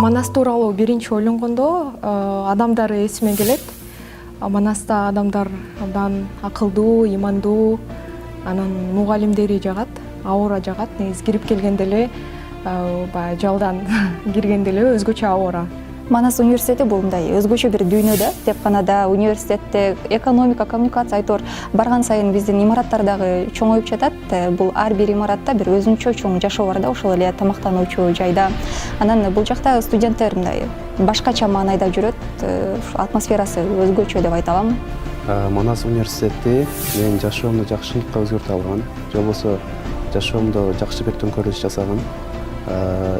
Манас тууралуу биринчи ойлонгондо адамдар эсиме келет. Манаста адамдар абдан акылдуу, ыймандуу, анан мугалимдери жагат, аура жагат. Негизи кирип келгенде эле баягы жалдан киргенде эле өзгөчө аура. Манас университети бул мындай өзгөчө бир дүйнө да. Тепканада университетте экономика, коммуникация айтор барган сайын биздин имараттар дагы чоңоюп жатат. Бул ар бир имаратта бир өзүнчө чоң жашоо бар да, ошол эле тамактануучу жайда. Анан бул жакта студенттер мындай башкача маанайда жүрөт. Атмосферасы өзгөчө деп айта алам. Манас университети менин жашоомду жакшылыкка өзгөртө алган, же болбосо жашоомдо жакшы бир төңкөрүлүш жасаган,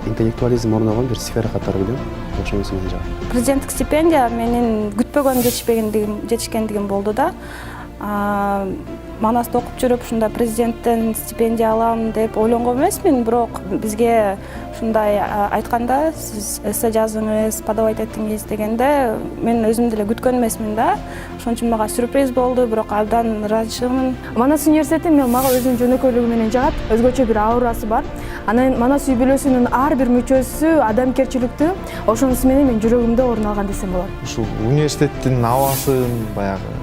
интеллектуализм орногон бир сфера катары билем. Ошонусу менен жагат. Президенттик стипендия менин күтпөгөн жетишкендигим болду да. Манаста окуп жүрүп ушундай президенттен стипендия алам деп ойлонгон эмесмин, бирок бизге ушундай айтканда, сиз эссе жазыңыз, подавать этиңиз дегенде, мен өзүм деле күткөн эмесмин да. Ошон үчүн мага сюрприз болду, бирок абдан ыраазычымын. Манас университети мага өзүнүн жөнөкөйлүгү менен жагат, өзгөчө бир аурасы бар. Анан Манас үй бүлөсүнүн ар бир мүчөсү адамгерчиликтүү, ошонусу менен мен жүрөгүмдө орун алган десем болот. Ушул университеттин абасын, баягы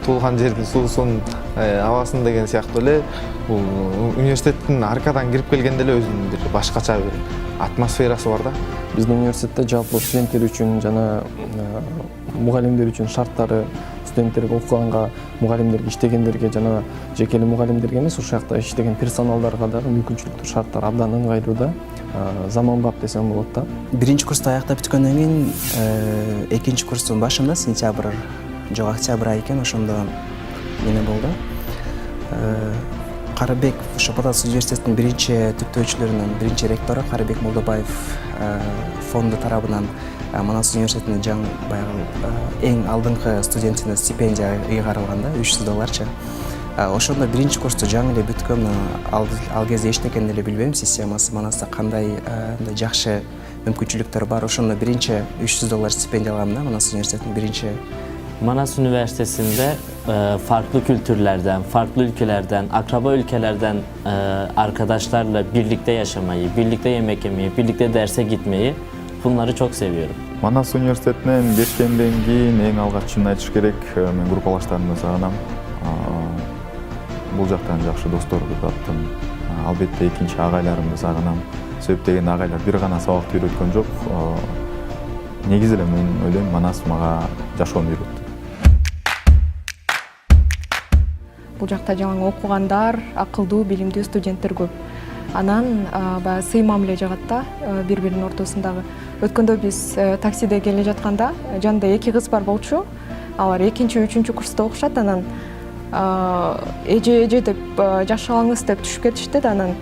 туулган жердин суусун, абасын деген сыяктуу эле бул университеттин аркадан кирип келгенде эле өзүнүн бир башкача бир атмосферасы бар да. Биздин университетте жалпы студенттер үчүн жана мугалимдер үчүн шарттары, студенттерге окуганга, мугалимдерге иштегендерге жана жеке эле мугалимдерге эмес, ошол жакта иштеген персоналдарга дагы мүмкүнчүлүктүү шарттар абдан ыңгайлуу да, заманбап десем болот да. Биринчи курсту аяктап бүткөндөн кийин экинчи курстун башында, сентябрь жок октябрь айы экен, ошондо эмне болду. Карыбек ошо Манас университетинин биринчи түптөөчүлөрүнүн биринчи ректору Карыбек Молдобаев фонду тарабынан Манас университетине баягы эң алдыңкы студентине стипендия ыйгарылган да, $300. Ошондо биринчи курсту жаңы эле бүткөм, ал кезде эчтекени деле билбейм, системасы Манаста кандай жакшы мүмкүнчүлүктөр бар. Ошондо биринчи $300 стипендия алгам да, Манас университетинин биринчи. Manas Üniversitesi'nde farklı kültürlerden, farklı ülkelerden, akraba ülkelerden arkadaşlarla birlikte yaşamayı, birlikte yemek yemeyi, birlikte derse gitmeyi, bunları çok seviyorum. Манас университетинен кеткенден кийин эң алгач чынын айтыш керек, мен группалаштарымды сагынам. Бул жактан жакшы досторду таптым. Албетте экинчи агайларымды сагынам. Себеп деген агайлар бир гана сабакты үйрөткөн жок. Негизи эле мен ойлойм, Манас мага жашоону үйрөттү. Бул жакта жаңы окугандар, акылдуу, билимдүү студенттер көп. Анан баягы сый мамиле жагат да, бири-биринин ортосундагы. Өткөндө биз таксиде келе жатканда, жанында эки кыз бар болчу. Алар экинчи, үчүнчү курста окушат. Анан эже деп жашааңыз деп түшүп кетишти да. Анан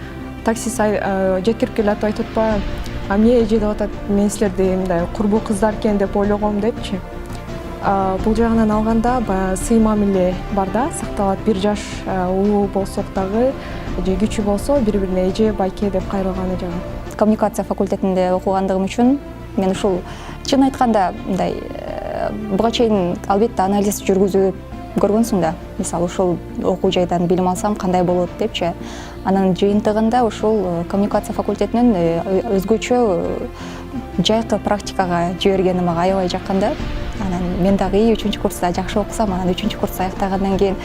таксист жеткирип келип айтып атпайбы, эмне эже деп атат, мен силерди мындай курбу кыздар экен деп ойлогом депчи. Бул жагынан алганда баягы сый мамиле бар да, сакталат. Бир жаш улуу болсок дагы, же кичүү болсо бири-бирине эже, байке деп кайрылганы жагат. Коммуникация факультетинде окугандыгым үчүн мен ушул чын айтканда мындай буга чейин албетте анализ жүргүзүп көргөнсүң да. Мисалы ушул окуу жайдан билим алсам кандай болот депчи. Анан жыйынтыгында ушул коммуникация факультетинин өзгөчө жайкы практикага жибергени мага аябай жаккан да. Анан мен дагы 3-чү курста жакшы окусам, анан 3-чү курсту аяктагандан кийин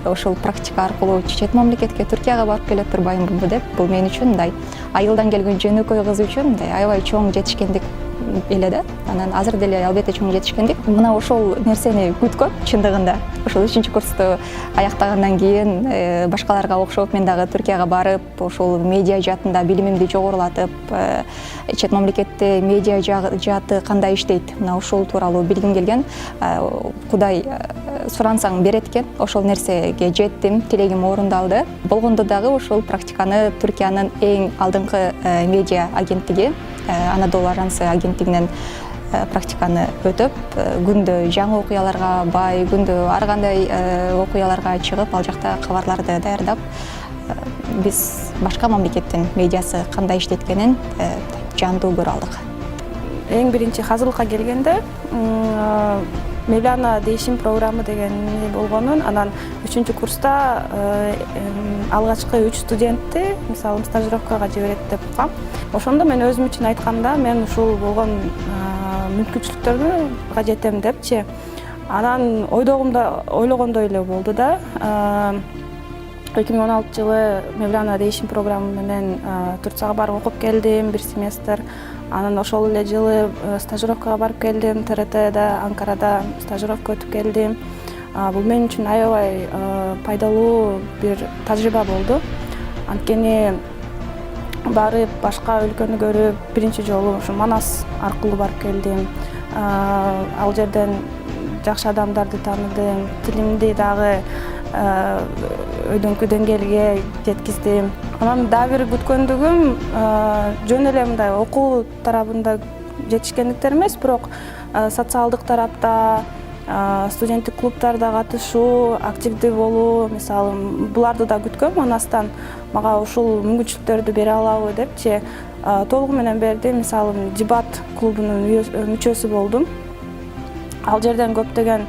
ошол практика аркылуу чет мамлекетке, Түркияга барып келе турбаймынбы деп, бул мен үчүн мындай айылдан келген жөнөкөй кыз үчүн мындай аябай чоң жетишкендик эле да. Анан азыр деле албетте чоң жетишкендик. Мына ошол нерсени күткөм чындыгында. Ошол 3-чү курсту аяктагандан кийин башкаларга окшоп мен дагы Түркияга барып, ошол медиа жаатында билимимди жогорулатып, чет мамлекетте медиа жааты кандай иштейт, мына ошол тууралуу билгим келген. Кудай сурансаң берет экен. Ошол нерсеге жеттим, тилегим орундалды. Болгондо дагы ошол практиканы Түркиянын эң алдыңкы медиа агенттиги, Anadolu Ajansı агенттигинен практиканы өтөп, күндө жаңы окуяларга бай, күндө ар кандай окуяларга чыгып, ал жакта кабарларды даярдап, биз башка мамлекеттин медиасы кандай иштеткенин жандуу көрө алдык. Эң биринчи hazırlıkка келгенде Мевляна değişim программы деген болгонун, анан 3-курста алгачкы 3 студентти мисалы стажировкага жиберет деп уккам. Ошондо мен өзүм үчүн айтканда мен ушул болгон мүмкүнчүлүктөргө жетем депчи. Анан ойлогондой эле болду да. 2016 жылы Мевляна değişim программы менен Турцияга барып окуп келдим 1 семестр. Анан ошол эле жылы стажировкага барып келдим, ТРТда, Анкарада стажировка өтүп келдим. Бул мен үчүн аябай пайдалуу бир тажрыйба болду. Анткени барып башка өлкөнү көрүп, биринчи жолу ушу Манас аркылуу барып келдим. Ал жерден жакшы адамдарды тааныдым, тилимди дагы өйдөңкү деңгээлге жеткиздим. Анан дагы бир күткөндүгүм жөн эле мындай окуу тарабында жетишкендиктер эмес, бирок социалдык тарапта, студенттик клубтарда катышуу, активдүү болуу, мисалы буларды да күткөм Манастан. Мага ушул мүмкүнчүлүктөрдү бере алабы депчи, толугу менен берди. Мисалы Дебат клубунун мүчөсү болдум. Ал жерден көптөгөн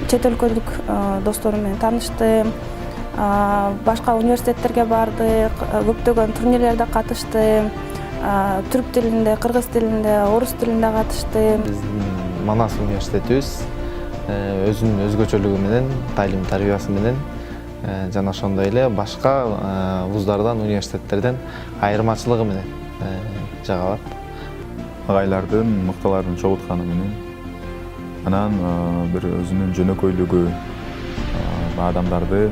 чет өлкөлүк досторум менен тааныштым. Башка университеттерге бардык, көптөгөн турнирлерде катыштым. Түрк тилинде, кыргыз тилинде, орус тилинде катыштым. Биздин Манас университетибиз өзүнүн өзгөчөлүгү менен, таалим тарбиясы менен жана ошондой эле башка вуздардан, университеттерден айырмачылыгы менен жагалат. Агайлардын мыктыларын чогултканы менен анан бир өзүнүн жөнөкөйлүгү адамдарды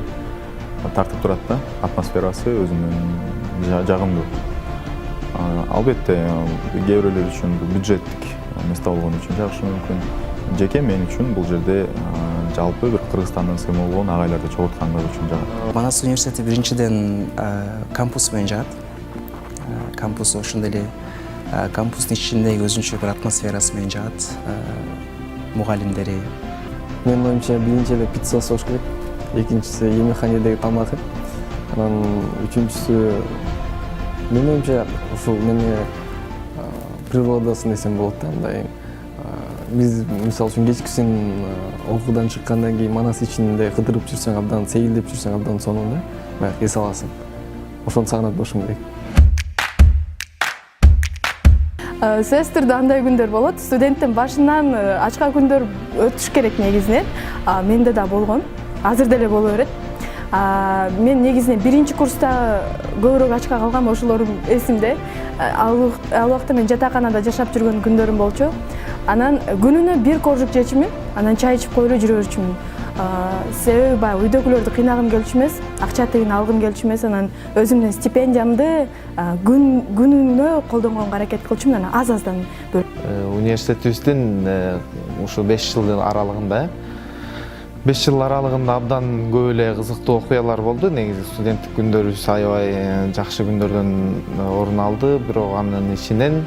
тартып турат да, атмосферасы өзүнүн жагымдуу. Албетте кээ бирөөлөр үчүн бюджеттик место болгон үчүн жакшы мүмкүн. Жеке мен үчүн бул жерде жалпы бир Кыргызстандын сыймыл болгон агайларды чогулткандар үчүн жагат. Манас университети биринчиден кампус менен жагат. Кампусу ошондой эле кампустун ичиндеги өзүнчө бир атмосферасы менен жагат. Мугалимдери. Менин оюмча биринчи эле пиццасы болуш керек, экинчиси емекханедеги тамагы, анан үчүнчүсү менин оюмча ушул мени природасын десем болот да, мындай. Биз мисалы үчүн кечкисин окуудан чыккандан кийин Манас ичинде кыдырып жүрсөң, абдан сейилдеп жүрсөң, абдан сонун да, баягы эс аласың. Ошону сагынат болушум керек. Семестрде андай күндөр болот. Студенттин башынан ачка күндөр өтүш керек негизинен. Менде да болгон. Азыр деле боло берет. Мен негизинен биринчи курста көбүрөөк ачка калгам, ошолорум эсимде. Ал убакта мен жатаканада жашап жүргөн күндөрүм болчу. Анан күнүнө бир коржук жечимин, анан чай ичип коюп эле жүрө берчүмүн. Себеби баягы үйдөгүлөрдү кыйнагым келчү эмес, акча тегин алгым келчү эмес, анан өзүмдүн стипендиямды күнүнө колдонгонго аракет кылчумун, анан аз-аздан бөлүп. Университетибиздин ушу 5 жылдын аралыгында 5 жыл аралыгында абдан көп эле кызыктуу окуялар болду. Негизи студенттик күндөрүбүз аябай жакшы күндөрдөн орун алды, бирок анын ичинен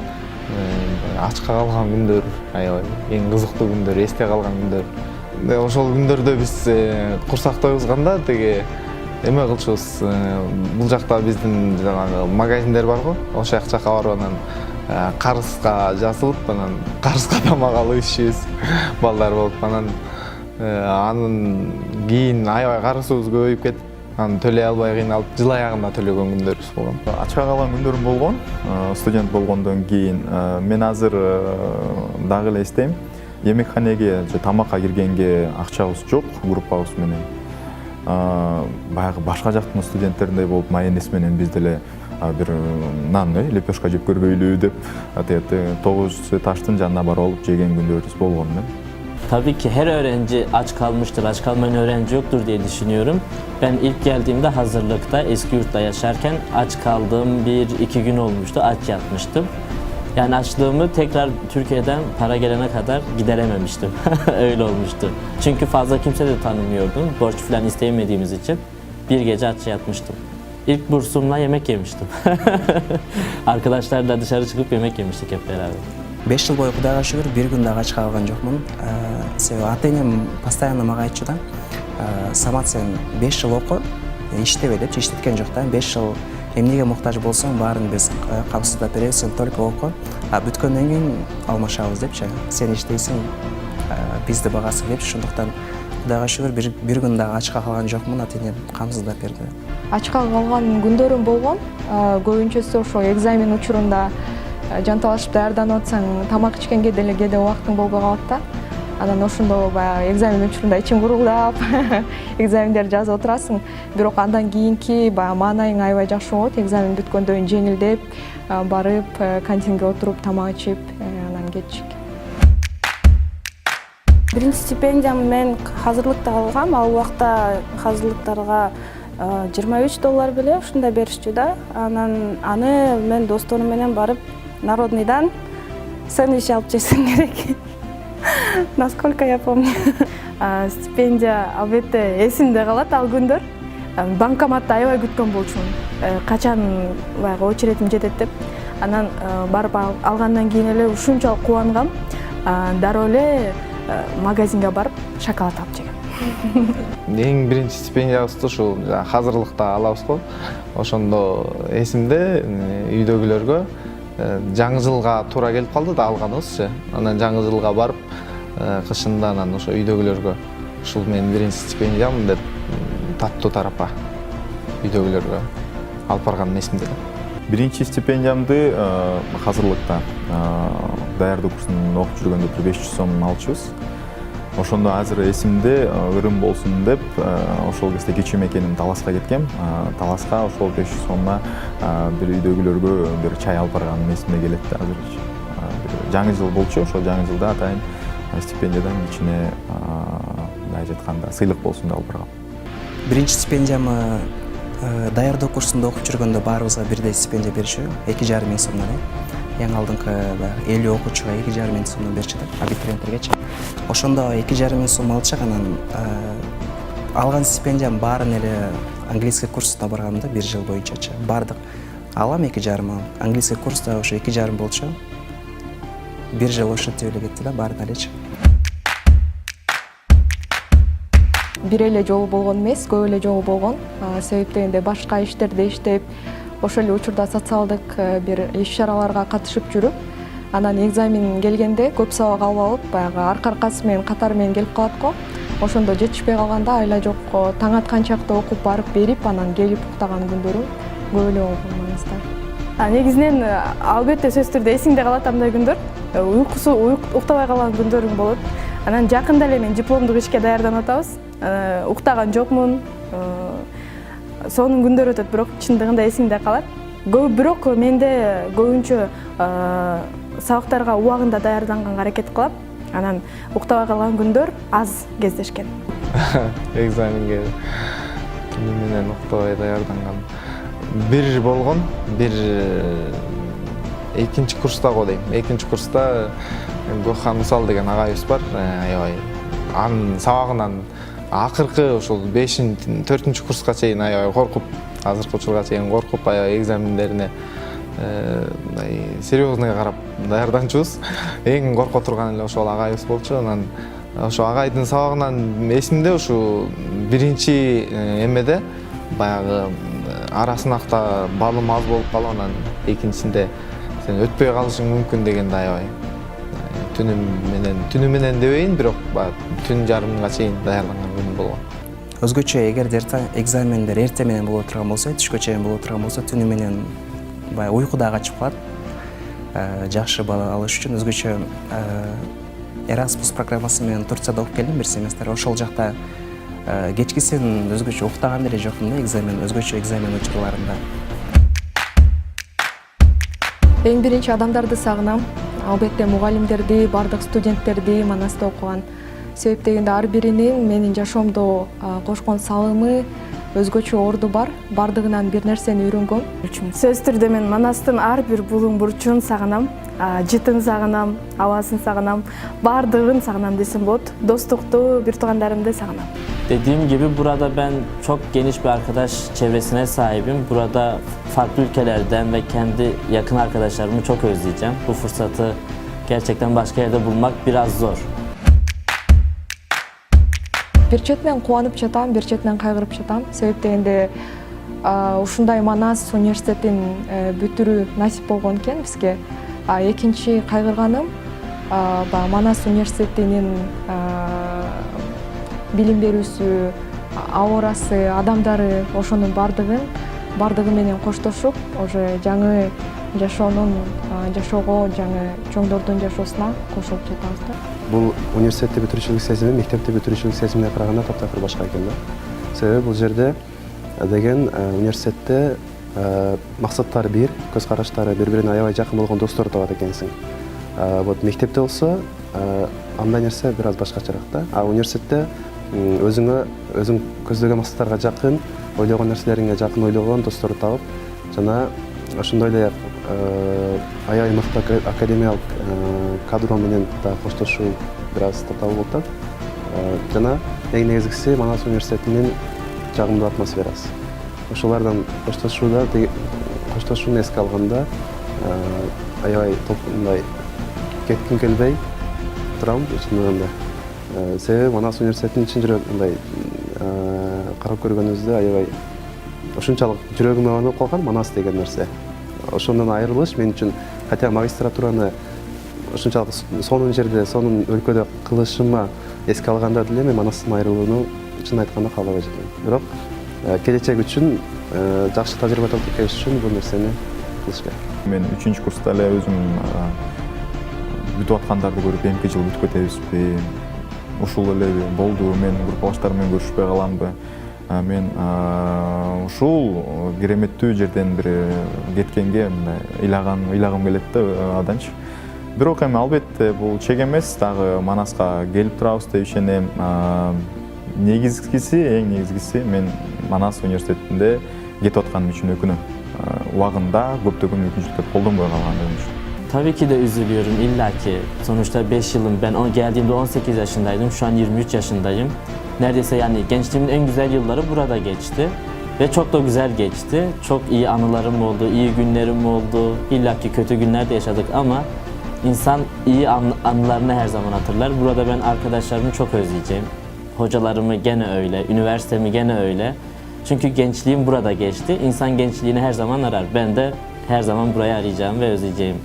ачка калган күндөр, аябай эң кызыктуу күндөр, эсте калган күндөр. Ошол күндөрдө биз курсак тойгузганда теге эме кылчубуз. Бул жакта биздин жанагы магазиндер барго, ошол жакка барып анан карызга жазылып, анан карызга тамак алып ишибиз балдар болуп, анын кийин аябай карызыбыз көбөйүп кетип, анан төлөй албай кыйналып, жыл аягында төлөгөн күндөрүбүз болгон. Ачка калган күндөрүм болгон, студент болгондон кийин мен азыр дагы эле эстейм. Емекханеге же тамакка киргенге акчабыз жок, группабыз менен. Баягы башка жактын студенттериндей болуп, майонез менен биз деле бир нан, лепешка жеп көрбөйлү деп, 9 таштын жанына барып алып жеген күндөрүбүз болгон. Tabii ki her öğrenci aç kalmıştır, aç kalmayan öğrenci yoktur diye düşünüyorum. Ben ilk geldiğimde hazırlıkta, eski yurtta yaşarken aç kaldığım 1-2 gün olmuştu, aç yatmıştım. Yani açlığımı tekrar Türkiye'den para gelene kadar giderememiştim. Öyle olmuştu. Çünkü fazla kimse de tanımıyordum. Borç falan isteyemediğimiz için bir gece aç yatmıştım. İlk bursumla yemek yemiştim. Arkadaşlarla dışarı çıkıp yemek yemiştik hep beraber. 5 жыл бою Кудайга шүгүр бир күн дагы ачка калган жокмун. Себеби ата-энем постоянно мага айтчу да, Самат сен 5 жыл оку, иштебе депчи, иштеткен жок да. 5 жыл эмнеге муктаж болсоң, баарын биз камсыздап беребиз, сен только оку, бүткөндөн кийин алмашабыз депчи. Сен иштейсиң, бизди багасы келипчи, ошондуктан Кудайга шүгүр бир күн дагы ачка калган жокмун. Ата-энем камсыздап берди. Ачка калган күндөрүм болгон. Көбүнчөсү ошо экзамен учурунда жанталашып даярданып атсаң, тамак ичкенге деле кээде убактың болбой калат да. Анан ошондо баягы экзамен учурунда ичиң курулдап, экзамендерди жазып отурасың. Бирок андан кийинки баягы маанайың аябай жакшы болот. Экзамен бүткөндөн кийин жеңилдеп барып кантинге отуруп тамак ичип, анан кетчик. Биринчи стипендиямды мен казырлыкта алгам. Ал убакта казырлыктарга $23 беле ушундай беришчү да. Анан аны мен досторум менен барып Народныйдан сэндвич алып жесем керек. Насколько я помню. Стипендия албетте эсимде калат ал күндөр. Банкоматта аябай күткөн болчумун. Качан баягы очередим жетет деп. Анан барып алгандан кийин эле ушунчалык кубангам. Дароо эле магазинге барып шоколад алып жегем. Эң биринчи стипендиябызды ушул казырлыкта алабыз го. Ошондо эсимде үйдөгүлөргө жаңы жылга туура келип калды да алганыбызчы. Анан жаңы жылга барып кышында анан ошо үйдөгүлөргө ушул менин биринчи стипендиям деп таттуу тарапа үйдөгүлөргө алып барганым эсимде. Биринчи стипендиямды казырлыкта даярдоо курсун окуп жүргөндө 500 сом алчубуз. Ошондо азыр эсимде ырым болсун деп ошол кезде кечүү мекеним Таласка кеткем. Таласка ошол 500 сомго бир үйдөгүлөргө бир чай алып барганым эсимде келет да азыр. Жаңы жыл болчу, ошол жаңы жылда атайын стипендиядан ичине мындай айтканда сыйлык болсун деп алып баргам. Биринчи стипендиямы даярдоо курсунда окуп жүргөндө баарыбызга бирдей стипендия бериши, 2,5 миң сомдон. Эң алдыңкы 50 окуучуга 2,5 миң сомдон бериши да, абитуриенттергечи. Ошондо 2,5 миң сом алчак, анан алган стипендиям баарын эле английский курсуна баргам да, 1 жыл боюнчачы. Бардык алам 2,5 миң, английский курста ошо 2,5 болчу. 1 жыл ошентип эле кетти да, баарын элечи. Бир эле жолу болгон эмес, көп эле жолу болгон. Себеп дегенде башка иштерде иштеп, ошол эле учурда социалдык бир иш-чараларга катышып жүрүп, анан экзамен келгенде көп сабак алып алып, баягы арка-аркасы менен катары менен келип калат го. Ошондо жетишпей калганда айла жок таң атканчакта окуп барып берип, анан келип уктаган күндөрүм көп эле болгон маңызда. Негизинен албетте сөзсүз түрдө эсиңде калат андай күндөр. Уктабай калган күндөрүм болот. Анан жакында эле мен дипломдук ишке даярданып атабыз. Уктаган жокмун. Сонун күндөр өтөт, бирок чындыгында эсиңде калат. Бирок менде көбүнчө сабактарга убагында даярданганга аракет кылам. Анан уктабай калган күндөр аз кездешкен. Экзаменге түнү менен уктабай даярданган бир болгон, бир экинчи курста го дейм. Экинчи курста Гохан Усал деген агайыбыз бар. Аябай анын сабагынан акыркы ошол 4-4 курска чейин аябай коркуп, азыркы учурга чейин коркуп, аябай экзамендерине серьезный карап даярданчубуз. Эң корко турган эле ошол агайыбыз болчу. Анан ошо агайдын сабагынан эсимде ушу биринчи эмеде баягы ара сынакта балым аз болуп калып, анан экинчисинде сен өтпөй калышың мүмкүн дегенде аябай түнү менен дебейин, бирок түн жарымга чейин даярданган күнүм болгон. Өзгөчө эгерде экзамендер эрте менен боло турган болсо, түшкө чейин боло турган болсо, түнү менен баягы уйку да качып калат. Жакшы балл алыш үчүн өзгөчө Erasmus программасы менен Турцияда окуп келдим бир семестр. Ошол жакта кечкисин өзгөчө уктаган деле жокмун да, өзгөчө экзамен учурларында. Эң биринчи адамдарды сагынам. Албетте мугалимдерди, бардык студенттерди Манаста окуган. Себеп дегенде ар биринин менин жашоомдо кошкон салымы, өзгөчө орду бар. Бардыгынан бир нерсени үйрөнгөм. Сөзсүз түрдө мен Манастын ар бир булуң бурчун сагынам. Жытын сагынам, абасын сагынам, бардыгын сагынам десем болот. Достукту, бир туугандарымды сагынам. Dediğim gibi burada ben çok geniş bir arkadaş çevresine sahibim. Burada farklı ülkelerden ve kendi yakın arkadaşlarımı çok özleyeceğim. Bu fırsatı gerçekten başka yerde bulmak biraz zor. Bir четинен кубанып жатам, бир четинен кайгырып жатам. Себеп дегенде ушундай Манас университетин бүтүрүү насип болгон экен бизге. Экинчи кайгырганым баягы Манас университетинин билим берүүсү, аурасы, адамдары ошонун бардыгы менен коштошуп, уже жаңы жашоого, жаңы чоңдордун жашоосуна кошулуп жатабыз да. Бул университетти бүтүрүүчүлүк сезими мектепти бүтүрүүчүлүк сезимине караганда таптакыр башка экен да. Себеби бул жерде деген университетте максаттары бир, көз караштары бири-бирине аябай жакын болгон достор табат экенсиң. Вот мектепте болсо андай нерсе бир аз башкачараак да. А университетте өзүң көздөгөн максаттарга жакын, ойлогон нерселериңе жакын ойлогон досторду табып, жана ошондой эле аябай мыкты академиялык кадро менен да коштошуу бир аз татаал болуп атат. Жана эң негизгиси Манас университетинин жагымдуу атмосферасы. Ошолордон коштошууну эске алганда аябай мындай кетким келбей турам чындыгында. Себеби Манас университетинин чын жүрөк мындай карап көргөнүбүздө аябай ушунчалык жүрөгүмө оонуп калган Манас деген нерсе. Ошондон айрылыш мен үчүн, хотя магистратураны ушунчалык сонун жерде, сонун өлкөдө кылышыма эске алганда деле мен Манастан айрылууну чын айтканда каалабай жатам. Бирок келечек үчүн жакшы тажрыйба тартып келиш үчүн бул нерсени кылыш керек. Мен 3-курста эле өзүм бүтүп аткандарды көрүп, эмки жыл бүтүп кетебизби? Ушул эле болду, мен группалаштарым менен көрүшпөй каламбы? Мен ушул кереметтүү жерден бир кеткенге ыйлагым келет да аданчы. Бирок эми албетте бул чек эмес, дагы Манаска келип турабыз деп ишенем. Эң негизгиси мен Манас университетинде кетип атканым үчүн өкүнөм. Убагында көптөгөн мүмкүнчүлүктөрдү колдонбой калгандыгым үчүн. Tabii ki de üzülüyorum illaki. Sonuçta 5 yılım, ben geldiğimde 18 yaşındaydım, şu an 23 yaşındayım. Neredeyse yani gençliğimin en güzel yılları burada geçti. Ve çok da güzel geçti. Çok iyi anılarım oldu, iyi günlerim oldu. İllaki kötü günler de yaşadık ama insan iyi anılarını her zaman hatırlar. Burada ben arkadaşlarımı çok özleyeceğim. Hocalarımı gene öyle, üniversitemi gene öyle. Çünkü gençliğim burada geçti. İnsan gençliğini her zaman arar. Ben de her zaman burayı arayacağım ve özleyeceğim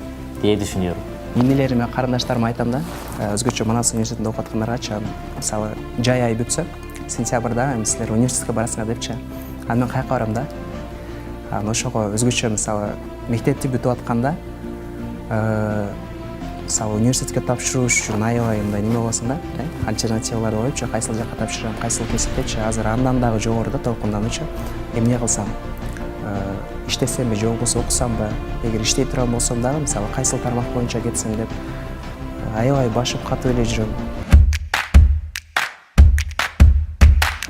diye düşünüyorum. Инилериме, карындаштарыма айтам да, өзгөчө Манас университетинде окуп аткандаргачы, мисалы жай ай бүтсө, сентябрда силер университетке барасыңар депчи. Анан мен каяка барам да? Ошого өзгөчө мисалы мектепти бүтүп атканда, мисалы университетке тапшыруу үчүн аябай мындай неме болосуң да, альтернативалар коюпчу, кайсыл жака тапшырам, кайсыл кесиптечи, азыр андан дагы жогору да толкундануучу. Эмне кылсам? İştesem же болбосо окусамбы, эгер иштей турган болсом дагы, мисалы, кайсыл тармак боюнча кетсем деп аябай башым катып эле жүрөм.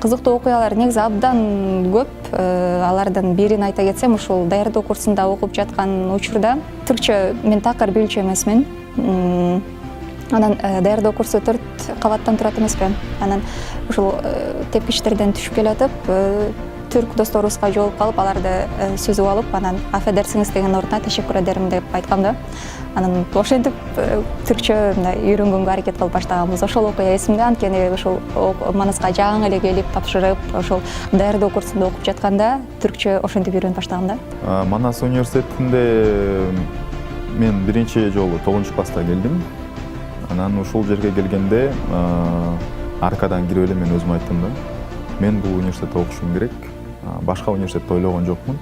Кызыктуу окуялар негизи абдан көп. Алардын бирин айта кетсем, ушул даярдоо курсунда окуп жаткан учурда түркчө мен такыр билчү эмесмин. Анан даярдоо курсу 4 кабаттан турат эмеспи. Анан ушул тепкичтерден түшүп келатып, түрк досторубузга жолугуп калып, аларды сүзүп алып, анан афедерсиңиз деген ордуна тешеккур эдерим деп айткам да. Анан ошентип түркчө үйрөнгөнгө аракет кылып баштаганбыз. Ошол окуя эсимде, анткени ошол Манаска жаңы эле келип тапшырып, ошол даярдоо курсунда окуп жатканда түркчө ошентип үйрөнүп баштагам да. Манас университетинде мен биринчи жолу 9-класста келдим. Анан ушул жерге келгенде аркадан кирип эле мен өзүм айттым да. Мен бул университетте окушум керек. Башка университетти ойлогон жокмун.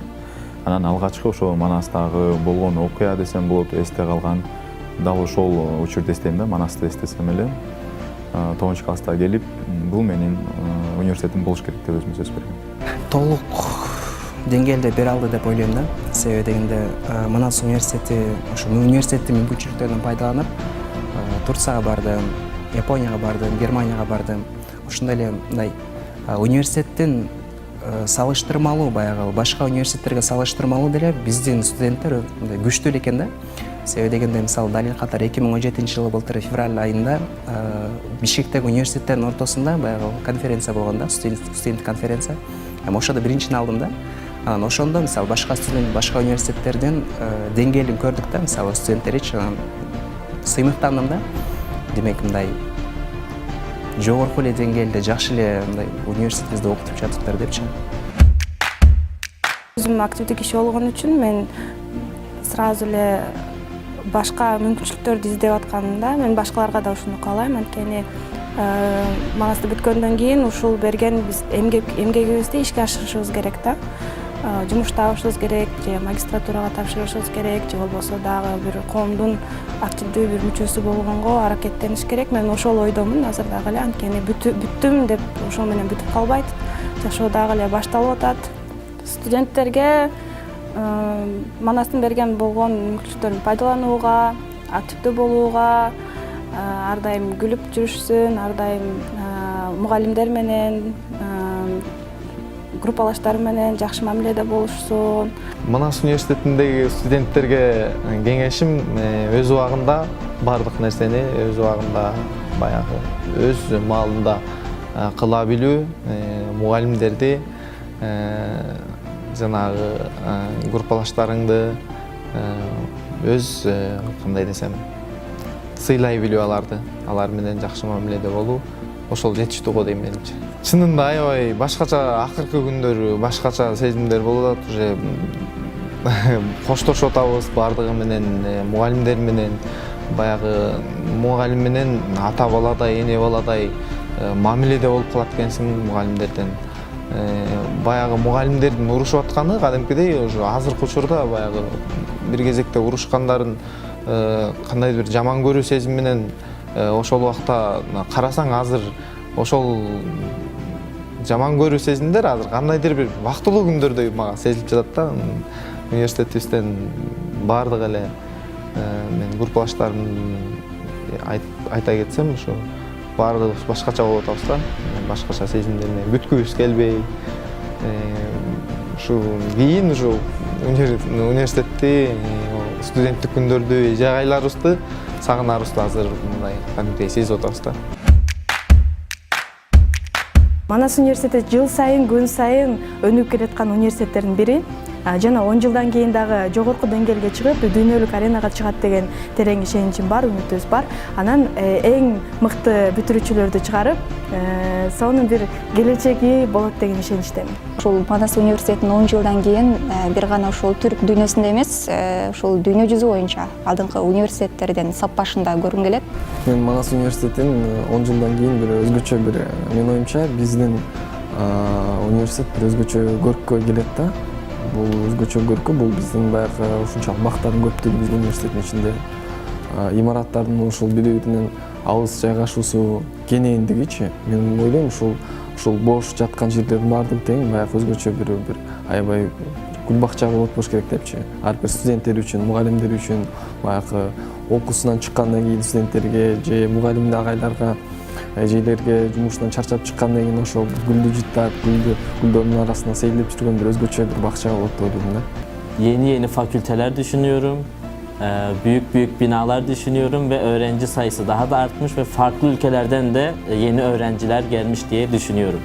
Анан алгачкы ошо Манастагы болгон окуя десем болот, эсте калган. Дал ошол учурда эстейм да, Манасты эстесем эле. 9-класста келип, бул менин университетим болуш керек деп өзүмө сөз бергем. Толук деңгээлде бере алды деп ойлойм да. Себеби дегенде Манас университети, ошо университеттин мүмкүнчүлүктөрүнөн пайдаланып, Турцияга бардым, Японияга бардым, Германияга бардым. Ошондой эле мындай университеттин салыштырмалуу, баягы башка университеттерге салыштырмалуу деле биздин студенттер мындай күчтүү экен да. Себеби дегенде мисалы далил катары 2017-жылы былтыр февраль айында Бишкектеги университеттердин ортосунда баягы конференция болгон да, студент конференция. Эми ошодо биринчини алдым да. Анан ошондо мисалы башка университеттердин деңгээлин көрдүк да, мисалы студенттеричи сыймыктандым да. Демек мындай жогорку эле деңгээлде жакшы эле мындай университетибизде окутуп жатыптыр депчи. Өзүм активдүү киши болгон үчүн мен сразу эле башка мүмкүнчүлүктөрдү издеп атканында мен башкаларга да ушуну каалайм. Анткени манасты бүткөндөн кийин ушул берген биз эмгегибизди ишке ашырышыбыз керек да. Жумуш табышыбыз керек, же магистратурага тапшырышыбыз керек, же болбосо дагы бир коомдун активдүү бир мүчөсү болгонго аракеттениш керек. Мен ошол ойдомун азыр дагы эле. Анткени бүттүм деп ошол менен бүтүп калбайт. Жашоо дагы эле башталып атат. Студенттерге манастын берген болгон мүмкүнчүлүктөрүн пайдаланууга, активдүү болууга, ар дайым күлүп жүрүшсүн, ар дайым мугалимдер менен, группалаштары менен жакшы мамиледе болушсун. Манас университетиндеги студенттерге кеңешим өз убагында баардык нерсени өз убагында баягы өз маалында кыла билүү, мугалимдерди, жанагы группалаштарыңды өз кандай десем сыйлай билүү аларды, алар менен жакшы мамиледе болуу ошол жетиштүү го дейм менимче. Чынында аябай башкача акыркы күндөр башкача сезимдер болуп атат. Уже коштошуп атабыз баардыгы менен, мугалимдер менен, баягы мугалим менен ата баладай, эне баладай мамиледе болуп калат экенсиң мугалимдерден. Баягы мугалимдердин урушуп атканы кадимкидей уже азыркы учурда баягы бир кезекте урушкандарын кандайдыр бир жаман көрүү сезими менен ошол убакта карасаң азыр ошол жаман көрүү сезимдер азыр кандайдыр бир бактылуу күндөрдөй мага сезилип жатат да. Университетибизден баардык эле мен группалаштарым айта кетсем ушу баардыгыбыз башкача болуп атабыз да. Башкача сезимдер менен бүткүбүз келбей ушу кийин ушу университетти, студенттик күндөрдү, жагайларыбызды сагынарыбызды азыр мындай кадимкидей сезип атабыз да. Манас университети жыл сайын, күн сайын өнүгүп келаткан университеттердин бири. Жана 10 жылдан кийин дагы жогорку деңгээлге чыгып, дүйнөлүк аренага чыгат деген терең ишеничим бар, үмүтүбүз бар. Анан эң мыкты бүтүрүүчүлөрдү чыгарып, сонун бир келечеги болот деген ишеничтемин. Ушул Манас университетинин 10 жылдан кийин бир гана ошол түрк дүйнөсүндө эмес, ушул дүйнө жүзү боюнча алдыңкы университеттерден сап башында көргүм келет. Мен Манас университетин 10 жылдан кийин бир өзгөчө бир менин оюмча биздин университет бир өзгөчө көрккө келет да. Бул өзгөчө көркү, бул биздин баягы ушунчалык бактардын көптүгү биздин университеттин ичинде. Имараттардын ушул бири-биринен алыс жайгашуусу, кенээндигичи. Мен ойлойм ушул бош жаткан жерлердин баардыгы тең баягы өзгөчө бир аябай гүл бакча болуп атпаш керек депчи. Ар бир студенттер үчүн, мугалимдер үчүн баягы окуусунан чыккандан кийин студенттерге же мугалим агайларга эжелерге жумушунан чарчап чыккандан кийин ошол гүлдү жыттап, гүлдөрдүн арасында сейилдеп жүргөн бир өзгөчө бир бакча болот деп ойлойм да. Yeni fakülteler düşünüyorum. Büyük binalar düşünüyorum ve öğrenci sayısı daha da artmış ve farklı ülkelerden de yeni öğrenciler gelmiş diye düşünüyorum.